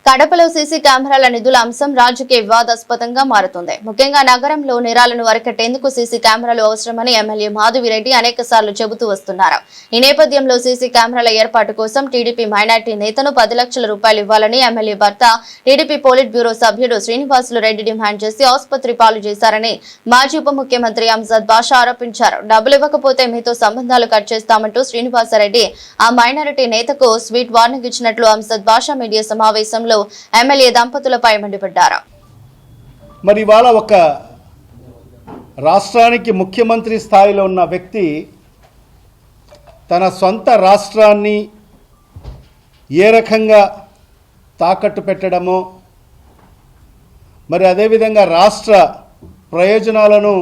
కడపలో సీసీ కెమెరాల నిధుల అంశం రాజకీయ వివాదాస్పదంగా మారుతుంది. ముఖ్యంగా నగరంలో నేరాలను అరికట్టేందుకు సీసీ కెమెరాలు అవసరమని ఎమ్మెల్యే మాధవిరెడ్డి అనేకసార్లు చెబుతూ వస్తున్నారు. ఈ నేపథ్యంలో సీసీ కెమెరాల ఏర్పాటు కోసం టీడీపీ మైనార్టీ నేతను 10 లక్షల రూపాయలు ఇవ్వాలని ఎమ్మెల్యే భర్త టీడీపీ పోలిట్ బ్యూరో సభ్యుడు శ్రీనివాసులు రెడ్డి డిమాండ్ చేసి ఆసుపత్రి పాలు చేశారని మాజీ ఉప ముఖ్యమంత్రి అంజద్ బాషా ఆరోపించారు. డబ్బులు ఇవ్వకపోతే మీతో సంబంధాలు కట్ చేస్తామంటూ శ్రీనివాసరెడ్డి ఆ మైనారిటీ నేతకు స్వీట్ వార్నింగ్ ఇచ్చినట్లు అంజద్ బాషా మీడియా సమావేశంలో ఎమ్మెల్యే దంపతులపై మండిపడ్డారు. మరి ఇవాళ ఒక రాష్ట్రానికి ముఖ్యమంత్రి స్థాయిలో ఉన్న వ్యక్తి తన సొంత రాష్ట్రాన్ని ఏ రకంగా తాకట్టు పెట్టడమో, మరి అదేవిధంగా రాష్ట్ర ప్రయోజనాలను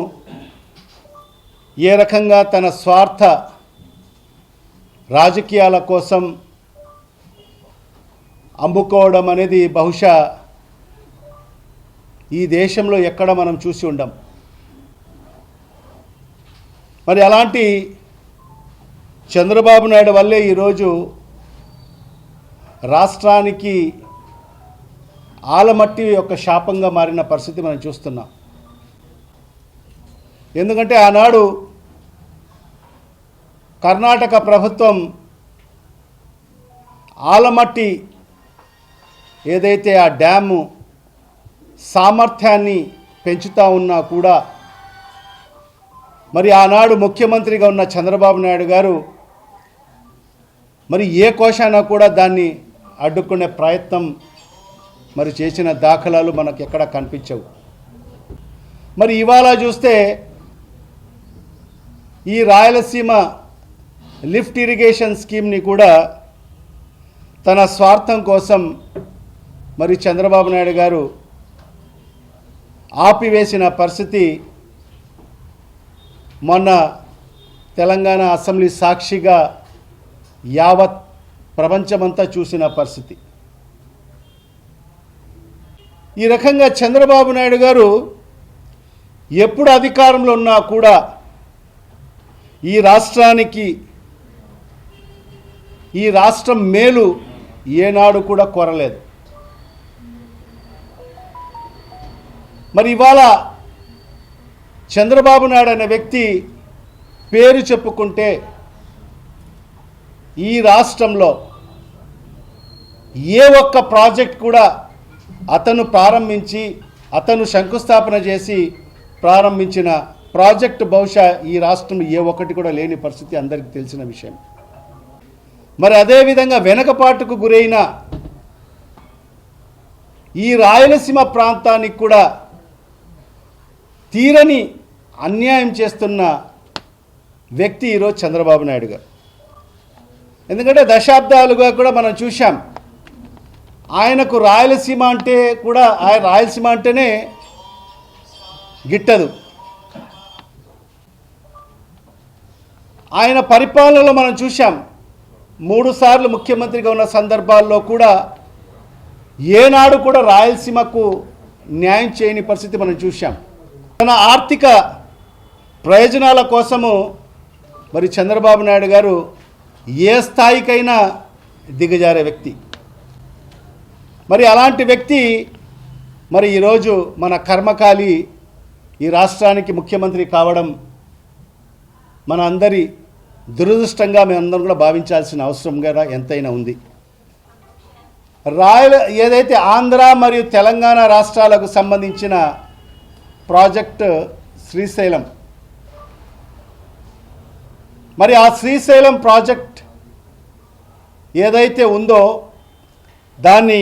ఏ రకంగా తన స్వార్థ రాజకీయాల కోసం అమ్ముకోవడం అనేది బహుశా ఈ దేశంలో ఎక్కడ మనం చూసి ఉండం. మరి అలాంటి చంద్రబాబు నాయుడు వల్లే ఈరోజు రాష్ట్రానికి ఆలమట్టి యొక్క శాపంగా మారిన పరిస్థితి మనం చూస్తున్నాం. ఎందుకంటే ఆనాడు కర్ణాటక ప్రభుత్వం ఆలమట్టి ఏదైతే ఆ డ్యాము సామర్థ్యాన్ని పెంచుతూ ఉన్నా కూడా మరి ఆనాడు ముఖ్యమంత్రిగా ఉన్న చంద్రబాబు నాయుడు గారు మరి ఏ కోశాన కూడా దాన్ని అడ్డుకునే ప్రయత్నం మరి చేసిన దాఖలాలు మనకు ఎక్కడ కనిపించవు. మరి ఇవాళ చూస్తే ఈ రాయలసీమ లిఫ్ట్ ఇరిగేషన్ స్కీమ్ని కూడా తన స్వార్థం కోసం మరి చంద్రబాబు నాయుడు గారు ఆపివేసిన పరిస్థితి మొన్న తెలంగాణ అసెంబ్లీ సాక్షిగా యావత్ ప్రపంచమంతా చూసిన పరిస్థితి. ఈ రకంగా చంద్రబాబు నాయుడు గారు ఎప్పుడు అధికారంలో ఉన్నా కూడా ఈ రాష్ట్రానికి ఈ రాష్ట్రం మేలు ఏనాడు కూడా కోరలేదు. మరి ఇవాళ చంద్రబాబు నాయుడు అనే వ్యక్తి పేరు చెప్పుకుంటే ఈ రాష్ట్రంలో ఏ ఒక్క ప్రాజెక్ట్ కూడా అతను ప్రారంభించి అతను శంకుస్థాపన చేసి ప్రారంభించిన ప్రాజెక్టు బహుశా ఈ రాష్ట్రంలో ఏ ఒక్కటి కూడా లేని పరిస్థితి అందరికీ తెలిసిన విషయం. మరి అదేవిధంగా వెనకపాటుకు గురైన ఈ రాయలసీమ ప్రాంతానికి కూడా తీరని అన్యాయం చేస్తున్న వ్యక్తి ఈరోజు చంద్రబాబు నాయుడు గారు. ఎందుకంటే దశాబ్దాలుగా కూడా మనం చూశాం ఆయనకు రాయలసీమ అంటే కూడా రాయలసీమ అంటేనే గిట్టదు. ఆయన పరిపాలనలో మనం చూశాం 3 సార్లు ముఖ్యమంత్రిగా ఉన్న సందర్భాల్లో కూడా ఏనాడు కూడా రాయలసీమకు న్యాయం చేయని పరిస్థితి మనం చూశాం. తన ఆర్థిక ప్రయోజనాల కోసము మరి చంద్రబాబు నాయుడు గారు ఏ స్థాయికైనా దిగజారే వ్యక్తి. మరి అలాంటి వ్యక్తి మరి ఈరోజు మన కర్మకాలి ఈ రాష్ట్రానికి ముఖ్యమంత్రి కావడం మన అందరి దురదృష్టంగా మేమందరం కూడా భావించాల్సిన అవసరం కూడా ఎంతైనా ఉంది. ఏదైతే ఆంధ్ర మరియు తెలంగాణ రాష్ట్రాలకు సంబంధించిన ప్రాజెక్ట్ శ్రీశైలం, మరి ఆ శ్రీశైలం ప్రాజెక్ట్ ఏదైతే ఉందో దాన్ని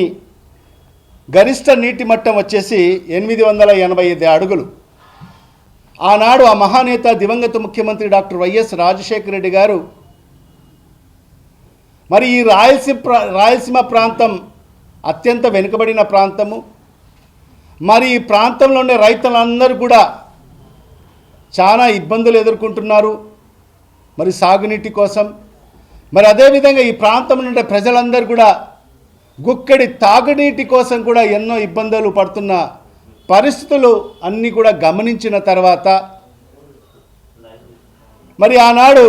గరిష్ట నీటి మట్టం వచ్చేసి 885 అడుగులు. ఆనాడు ఆ మహానేత దివంగత ముఖ్యమంత్రి డాక్టర్ వైఎస్ రాజశేఖర రెడ్డి గారు మరి ఈ రాయలసీమ ప్రాంతం అత్యంత వెనుకబడిన ప్రాంతము. మరి ఈ ప్రాంతంలో ఉండే రైతులందరూ కూడా చాలా ఇబ్బందులు ఎదుర్కొంటున్నారు మరి సాగునీటి కోసం. మరి అదేవిధంగా ఈ ప్రాంతంలో ఉండే ప్రజలందరూ కూడా గుక్కడి తాగునీటి కోసం కూడా ఎన్నో ఇబ్బందులు పడుతున్న పరిస్థితులు అన్నీ కూడా గమనించిన తర్వాత మరి ఆనాడు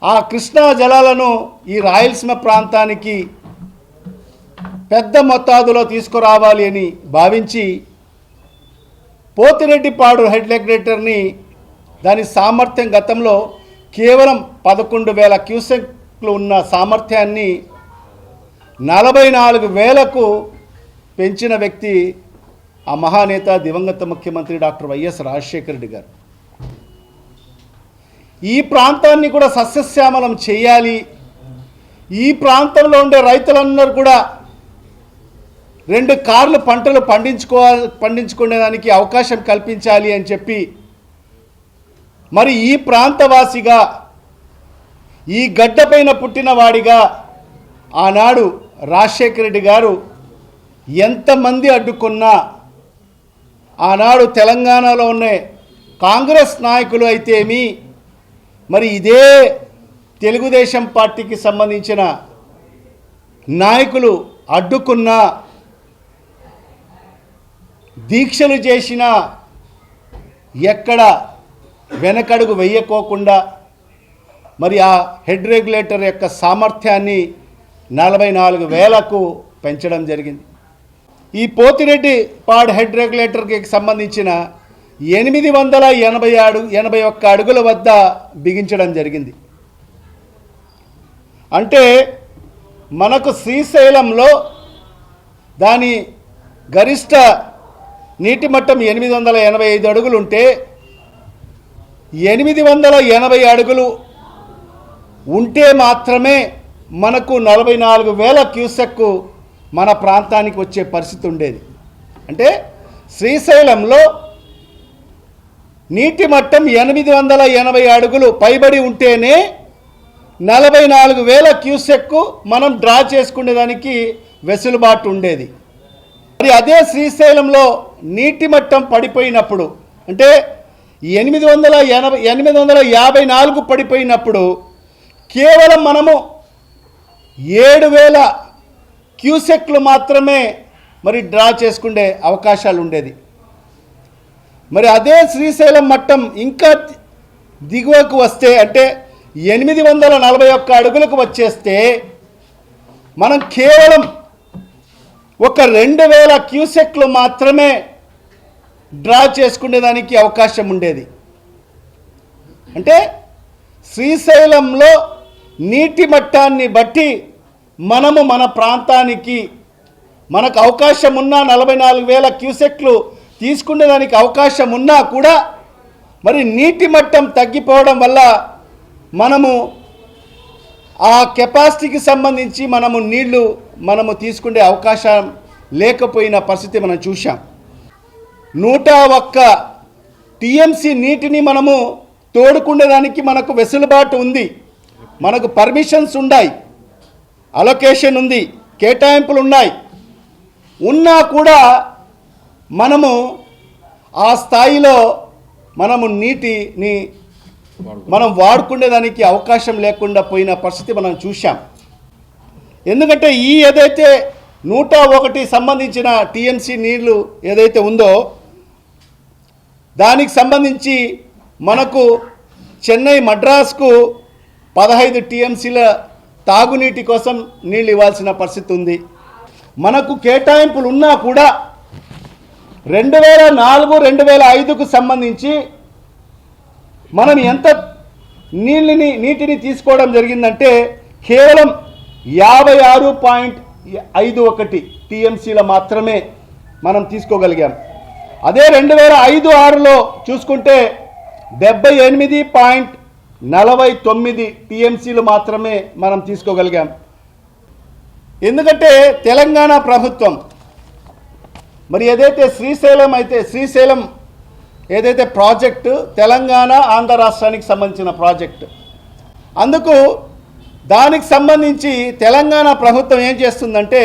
ఆ కృష్ణా జలాలను ఈ రాయలసీమ ప్రాంతానికి పెద్ద మొత్తాదులో తీసుకురావాలి అని భావించి పోతిరెడ్డిపాడు హెడ్ రెగ్యులేటర్ని దాని సామర్థ్యం గతంలో కేవలం 11,000 క్యూసెక్లు ఉన్న సామర్థ్యాన్ని 44,000కు పెంచిన వ్యక్తి ఆ మహానేత దివంగత ముఖ్యమంత్రి డాక్టర్ వైఎస్ రాజశేఖర రెడ్డి గారు. ఈ ప్రాంతాన్ని కూడా సస్యశ్యామలం చేయాలి, ఈ ప్రాంతంలో ఉండే రైతులందరూ కూడా 2 కార్లు పంటలు పండించుకునేదానికి అవకాశం కల్పించాలి అని చెప్పి మరి ఈ ప్రాంతవాసిగా ఈ గడ్డపైన పుట్టినవాడిగా ఆనాడు రాజశేఖర రెడ్డి గారు ఎంతమంది అడ్డుకున్నా ఆనాడు తెలంగాణలో ఉన్న కాంగ్రెస్ నాయకులు అయితేమి మరి ఇదే తెలుగుదేశం పార్టీకి సంబంధించిన నాయకులు అడ్డుకున్నా దీక్షలు చేసినా ఎక్కడ వెనకడుగు వేయకోకుండా మరి ఆ హెడ్ రెగ్యులేటర్ యొక్క సామర్థ్యాన్ని 44,000కు పెంచడం జరిగింది. ఈ పోతిరెడ్డిపాడు హెడ్ రెగ్యులేటర్కి సంబంధించిన 881 అడుగుల వద్ద బిగించడం జరిగింది. అంటే మనకు శ్రీశైలంలో దాని గరిష్ట నీటి మట్టం 885 అడుగులు ఉంటే 880 అడుగులు ఉంటే మాత్రమే మనకు 44,000 క్యూసెక్కు మన ప్రాంతానికి వచ్చే పరిస్థితి ఉండేది. అంటే శ్రీశైలంలో నీటి మట్టం 880 అడుగులు పైబడి ఉంటేనే 44,000 క్యూసెక్కు మనం డ్రా చేసుకునేదానికి వెసులుబాటు ఉండేది. మరి అదే శ్రీశైలంలో నీటి మట్టం పడిపోయినప్పుడు అంటే 854 పడిపోయినప్పుడు కేవలం మనము 7,000 క్యూసెక్లు మాత్రమే మరి డ్రా చేసుకునే అవకాశాలు ఉండేది. మరి అదే శ్రీశైలం మట్టం ఇంకా దిగువకు వస్తే అంటే 841 అడుగులకు వచ్చేస్తే మనం కేవలం ఒక 2,000 క్యూసెక్లు మాత్రమే డ్రా చేసుకునేదానికి అవకాశం ఉండేది. అంటే శ్రీశైలంలో నీటి మట్టాన్ని బట్టి మనము మన ప్రాంతానికి మనకు అవకాశం ఉన్నా 44,000 క్యూసెక్లు తీసుకునేదానికి అవకాశం ఉన్నా కూడా మరి నీటి మట్టం తగ్గిపోవడం వల్ల మనము ఆ కెపాసిటీకి సంబంధించి మనము తీసుకునే అవకాశం లేకపోయిన పరిస్థితి మనం చూసాం. 101 టీఎంసీ నీటిని మనము తోడుకునేదానికి మనకు వెసులుబాటు ఉంది, మనకు పర్మిషన్స్ ఉన్నాయి, అలొకేషన్ ఉంది, కేటాయింపులు ఉన్నాయి. ఉన్నా కూడా మనము ఆ స్థాయిలో మనము నీటిని మనం వాడుకునేదానికి అవకాశం లేకుండా పోయిన పరిస్థితి మనం చూసాం. ఎందుకంటే ఈ ఏదైతే 101 సంబంధించిన టీఎంసీ నీళ్లు ఏదైతే ఉందో దానికి సంబంధించి మనకు చెన్నై మద్రాస్కు 15 టీఎంసీల తాగునీటి కోసం నీళ్ళు ఇవ్వాల్సిన పరిస్థితి ఉంది. మనకు కేటాయింపులు ఉన్నా కూడా 2004-2005కు సంబంధింంచి మనం ఎంత నీటిని తీసుకోవడం జరిగిందంటే కేవలం 56.51 టీఎంసీల మాత్రమే మనం తీసుకోగలిగాం. అదే 2005-06లో చూసుకుంటే 78.49 టీఎంసీలు మాత్రమే మనం తీసుకోగలిగాం. ఎందుకంటే తెలంగాణ ప్రభుత్వం మరి ఏదైతే శ్రీశైలం ఏదైతే ప్రాజెక్టు తెలంగాణ ఆంధ్ర రాష్ట్రానికి సంబంధించిన ప్రాజెక్టు, అందుకు దానికి సంబంధించి తెలంగాణ ప్రభుత్వం ఏం చేస్తుందంటే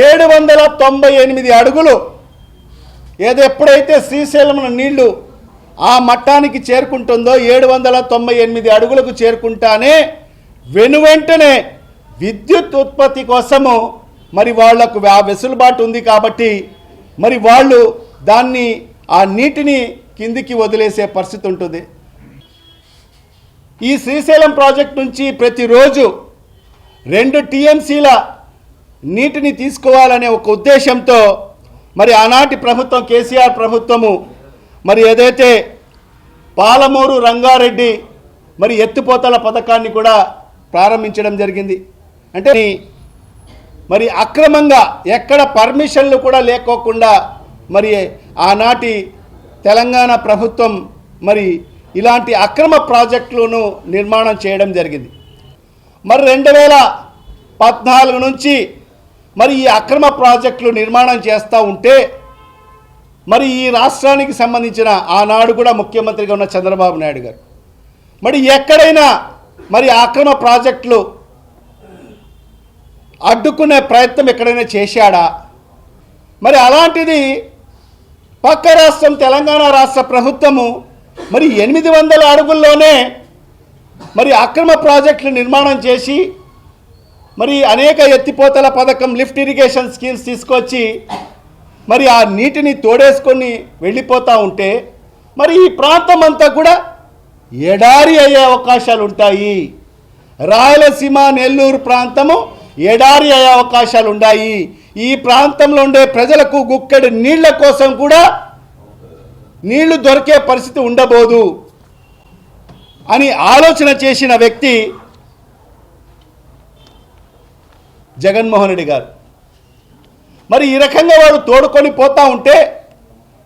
798 అడుగులు ఎప్పుడైతే శ్రీశైలం నీళ్లు ఆ మట్టానికి చేరుకుంటుందో 798 అడుగులకు చేరుకుంటానే వెనువెంటనే విద్యుత్ ఉత్పత్తి కోసము మరి వాళ్లకు వెసులుబాటు ఉంది కాబట్టి మరి వాళ్ళు దాన్ని ఆ నీటిని కిందికి వదిలేసే పరిస్థితి ఉంటుంది. ఈ శ్రీశైలం ప్రాజెక్ట్ నుంచి ప్రతిరోజు 2 టీఎంసీల నీటిని తీసుకోవాలనే ఒక ఉద్దేశంతో మరి ఆనాటి ప్రభుత్వం కేసీఆర్ ప్రభుత్వము మరి ఏదైతే పాలమూరు రంగారెడ్డి మరి ఎత్తిపోతల పథకాన్ని కూడా ప్రారంభించడం జరిగింది. అంటే మరి అక్రమంగా ఎక్కడ పర్మిషన్లు కూడా లేకోకుండా మరి ఆనాటి తెలంగాణ ప్రభుత్వం మరి ఇలాంటి అక్రమ ప్రాజెక్టులను నిర్మాణం చేయడం జరిగింది. మరి 2014 నుంచి మరి ఈ అక్రమ ప్రాజెక్టులు నిర్మాణం చేస్తూ ఉంటే మరి ఈ రాష్ట్రానికి సంబంధించిన ఆనాడు కూడా ముఖ్యమంత్రిగా ఉన్న చంద్రబాబు నాయుడు గారు మరి ఎక్కడైనా మరి అక్రమ ప్రాజెక్టులు అడ్డుకునే ప్రయత్నం ఎక్కడైనా చేశాడా? మరి అలాంటిది పక్క రాష్ట్రం తెలంగాణ రాష్ట్ర ప్రభుత్వము మరి 800 అడుగుల్లోనే మరి అక్రమ ప్రాజెక్టులు నిర్మాణం చేసి మరి అనేక ఎత్తిపోతల పథకం లిఫ్ట్ ఇరిగేషన్ స్కీమ్స్ తీసుకొచ్చి మరి ఆ నీటిని తోడేసుకొని వెళ్ళిపోతూ ఉంటే మరి ఈ ప్రాంతం అంతా కూడా ఎడారి అయ్యే అవకాశాలు ఉంటాయి. రాయలసీమ నెల్లూరు ప్రాంతము ఎడారి అయ్యే అవకాశాలు ఉన్నాయి. ఈ ప్రాంతంలో ఉండే ప్రజలకు గుక్కెడు నీళ్ల కోసం కూడా నీళ్లు దొరికే పరిస్థితి ఉండబోదు అని ఆలోచన చేసిన వ్యక్తి జగన్మోహన్ రెడ్డి గారు. మరి ఈ రకంగా వాడు తోడుకొని పోతూ ఉంటే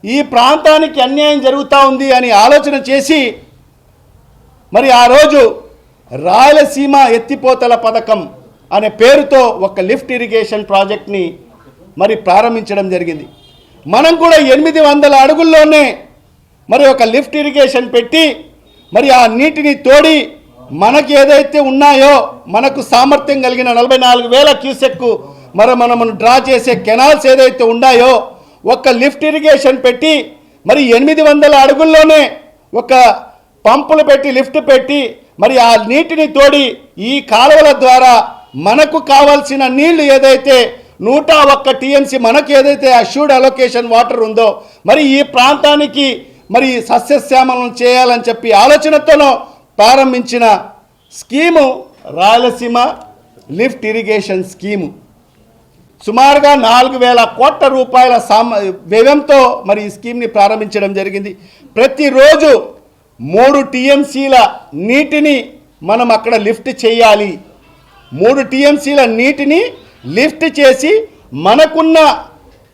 ఈ ప్రాంతానికి అన్యాయం జరుగుతూ ఉంది అని ఆలోచన చేసి మరి ఆ రోజు రాయలసీమ ఎత్తిపోతల పథకం అనే పేరుతో ఒక లిఫ్ట్ ఇరిగేషన్ ప్రాజెక్ట్ని మరి ప్రారంభించడం జరిగింది. మనం కూడా 800 అడుగుల్లోనే మరి ఒక లిఫ్ట్ ఇరిగేషన్ పెట్టి మరి ఆ నీటిని తోడి మనకి ఏదైతే ఉన్నాయో మనకు సామర్థ్యం కలిగిన 44,000 క్యూసెక్కు మనము డ్రా చేసే కెనాల్స్ ఏదైతే ఉన్నాయో ఒక లిఫ్ట్ ఇరిగేషన్ పెట్టి మరి 800 అడుగుల్లోనే ఒక పంపులు పెట్టి లిఫ్ట్ పెట్టి మరి ఆ నీటిని తోడి ఈ కాలువల ద్వారా మనకు కావాల్సిన నీళ్లు ఏదైతే 101 టీఎంసీ మనకు ఏదైతే అష్యూర్డ్ అలొకేషన్ వాటర్ ఉందో మరి ఈ ప్రాంతానికి మరి సస్యశ్యామలం చేయాలని చెప్పి ఆలోచనతోనో ప్రారంభించిన scheme Rayalaseema lift irrigation scheme. సుమారుగా 4,000 కోట్ల రూపాయల వ్యయంతో మరి ఈ స్కీమ్ని ప్రారంభించడం జరిగింది. ప్రతిరోజు 3 టీఎంసీల నీటిని మనం అక్కడ లిఫ్ట్ చేయాలి. 3 టీఎంసీల నీటిని లిఫ్ట్ చేసి మనకున్న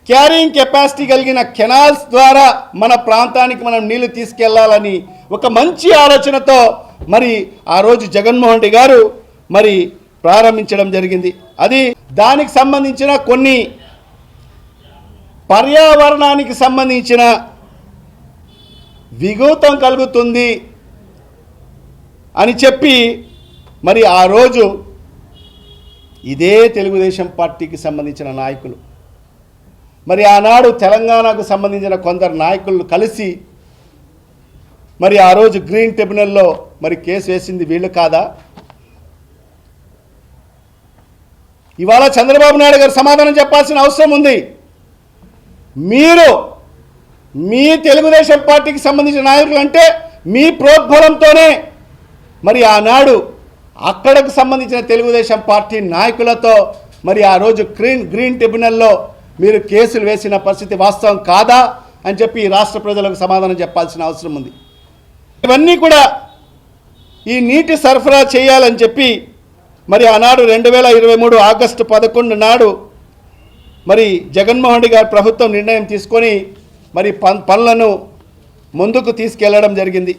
క్యారింగ్ కెపాసిటీ కలిగిన కెనాల్స్ ద్వారా మన ప్రాంతానికి మనం నీళ్లు తీసుకెళ్లాలని ఒక మంచి ఆలోచనతో మరి ఆ రోజు జగన్మోహన్ రెడ్డి గారు మరి ప్రారంభించడం జరిగింది. అది దానికి సంబంధించిన కొన్ని పర్యావరణానికి సంబంధించిన విఘాతం కలుగుతుంది అని చెప్పి మరి ఆ రోజు ఇదే తెలుగుదేశం పార్టీకి సంబంధించిన నాయకులు మరి ఆనాడు తెలంగాణకు సంబంధించిన కొందరు నాయకులు కలిసి మరి ఆ రోజు గ్రీన్ ట్రిబ్యునల్లో మరి కేసు వేసింది వీళ్ళు కాదా? ఇవాళ చంద్రబాబు నాయుడు గారు సమాధానం చెప్పాల్సిన అవసరం ఉంది. మీరు మీ తెలుగుదేశం పార్టీకి సంబంధించిన నాయకులు అంటే మీ ప్రోద్బలంతోనే మరి ఆనాడు అక్కడకు సంబంధించిన తెలుగుదేశం పార్టీ నాయకులతో మరి ఆ రోజు గ్రీన్ ట్రిబ్యునల్లో మీరు కేసులు వేసిన పరిస్థితి వాస్తవం కాదా అని చెప్పి ఈ రాష్ట్ర ప్రజలకు సమాధానం చెప్పాల్సిన అవసరం ఉంది. ఇవన్నీ కూడా ఈ నీటి సరఫరా చేయాలని చెప్పి మరి ఆనాడు 2023 ఆగస్టు 11 నాడు మరి జగన్మోహన్ రెడ్డి గారి ప్రభుత్వం నిర్ణయం తీసుకొని మరి పనులను ముందుకు తీసుకెళ్లడం జరిగింది.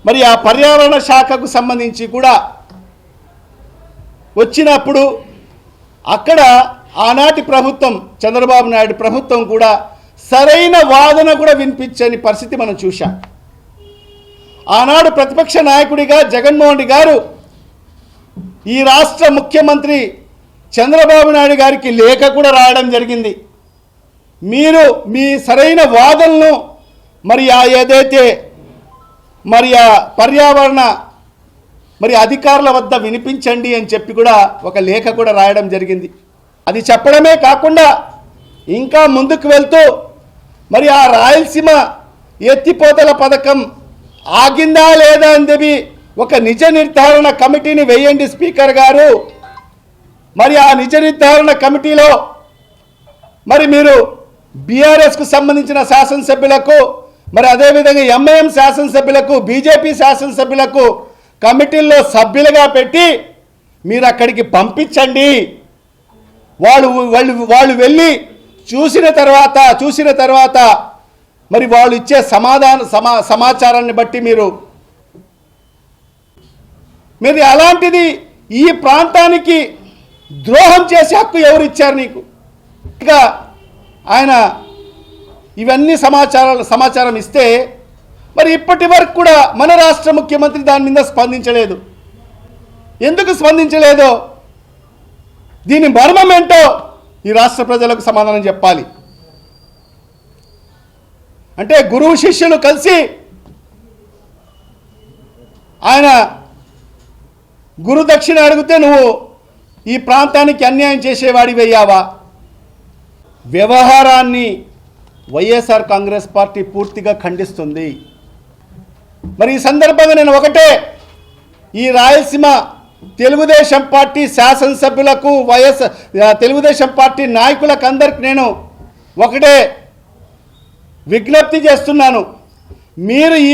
మరి ఆ పర్యావరణ శాఖకు సంబంధించి కూడా వచ్చినప్పుడు అక్కడ ఆనాటి ప్రభుత్వం చంద్రబాబు నాయుడు ప్రభుత్వం కూడా సరైన వాదన కూడా వినిపించని పరిస్థితి మనం చూశాం. ఆనాడు ప్రతిపక్ష నాయకుడిగా జగన్మోహన్ రెడ్డి గారు ఈ రాష్ట్ర ముఖ్యమంత్రి చంద్రబాబు నాయుడు గారికి లేఖ కూడా రాయడం జరిగింది. మీరు మీ సరైన వాదనలను మరి ఏదైతే మరి ఆ పర్యావరణ మరి అధికారుల వద్ద వినిపించండి అని చెప్పి కూడా ఒక లేఖ కూడా రాయడం జరిగింది. అది చెప్పడమే కాకుండా ఇంకా ముందుకు వెళ్తూ మరి ఆ రాయలసీమ ఎత్తిపోతల పథకం ఆగిందా లేదా అని చెప్పి ఒక నిజ నిర్ధారణ కమిటీని వేయండి స్పీకర్ గారు. మరి ఆ నిజ నిర్ధారణ కమిటీలో మరి మీరు బీఆర్ఎస్కు సంబంధించిన శాసనసభ్యులకు మరి అదేవిధంగా ఎంఐఎం శాసనసభ్యులకు బీజేపీ శాసనసభ్యులకు కమిటీల్లో సభ్యులుగా పెట్టి మీరు అక్కడికి పంపించండి. వాళ్ళు వెళ్ళి చూసిన తర్వాత మరి వాళ్ళు ఇచ్చే సమాచారాన్ని బట్టి మీరు అలాంటిది ఈ ప్రాంతానికి ద్రోహం చేసే హక్కు ఎవరు ఇచ్చారు నీకు? ఇక ఆయన ఇవన్నీ సమాచారం ఇస్తే మరి ఇప్పటి వరకు కూడా మన రాష్ట్ర ముఖ్యమంత్రి దాని మీద స్పందించలేదు. ఎందుకు స్పందించలేదో దీని మర్మం ఏంటో ఈ రాష్ట్ర ప్రజలకు సమాధానం చెప్పాలి. అంటే గురువు శిష్యులు కలిసి ఆయన గురు దక్షిణ అడిగితే నువ్వు ఈ ప్రాంతానికి అన్యాయం చేసేవాడివయ్యావా? వ్యవహారాన్ని వైఎస్ఆర్ కాంగ్రెస్ పార్టీ పూర్తిగా ఖండిస్తుంది. మరి ఈ సందర్భంగా నేను ఒకటే ఈ రాయలసీమ తెలుగుదేశం పార్టీ శాసనసభ్యులకు తెలుగుదేశం పార్టీ నాయకులకు అందరికి నేను ఒకటే విజ్ఞప్తి చేస్తున్నాను. మీరు ఈ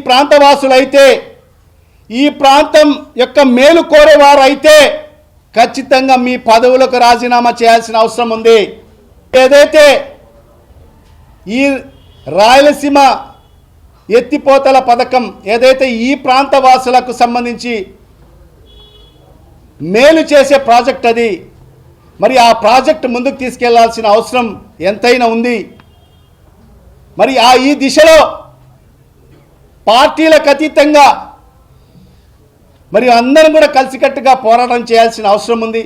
ప్రాంతవాసులైతే, ఈ ప్రాంతం యొక్క మేలు కోరేవారు అయితే ఖచ్చితంగా మీ పదవులకు రాజీనామా చేయాల్సిన అవసరం ఉంది. ఏదైతే ఈ రాయలసీమ ఎత్తిపోతల పథకం ఏదైతే ఈ ప్రాంత వాసులకు సంబంధించి మేలు చేసే ప్రాజెక్ట్ అది, మరి ఆ ప్రాజెక్ట్ ముందుకు తీసుకెళ్లాల్సిన అవసరం ఎంతైనా ఉంది. మరి ఈ దిశలో పార్టీలకు అతీతంగా మరి అందరం కూడా కలిసికట్టుగా పోరాటం చేయాల్సిన అవసరం ఉంది.